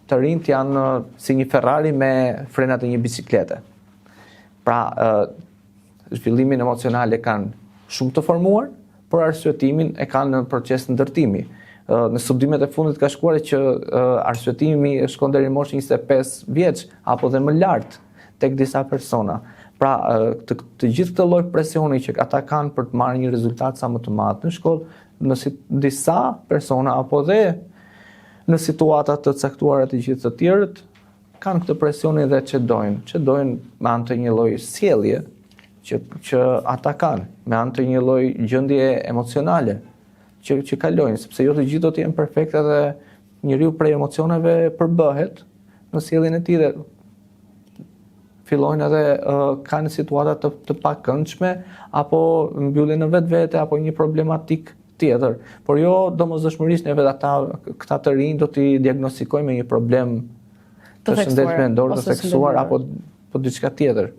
të rinjt janë si një Ferrari me frenat e një biciklete. Pra, zhvillimin emocional e kanë shumë të formuar, por arsyetimin e kanë në proces ndërtimi. Në studimet e fundit ka shkuar që arsyetimi shkon deri në moshën 25 vjeç apo dhe më lart tek disa persona. Pra, të gjithë këtë lloj presioni që ata kanë për të marrë një rezultat sa më të madh në shkollë, në disa persona apo dhe në situata të caktuara të gjithë të tjerët kanë këtë presionin dhe që dojnë me anë të një lloj sjellje që ata kanë, me anë të një lloj gjendje emocionale që kalojnë, sepse jo të gjithë do të jenë perfekte dhe njeriu prej emocioneve përbëhet në sjelljen e tij dhe fillojnë edhe kanë situata të pakëndshme apo mbyllen në vetvete apo një problematik tjetër. Por jo domosdoshmërisht neve këta të rinj do t'i diagnostikojmë me një problem të shëndetshëm mendor, të theksuar apo diçka tjetër.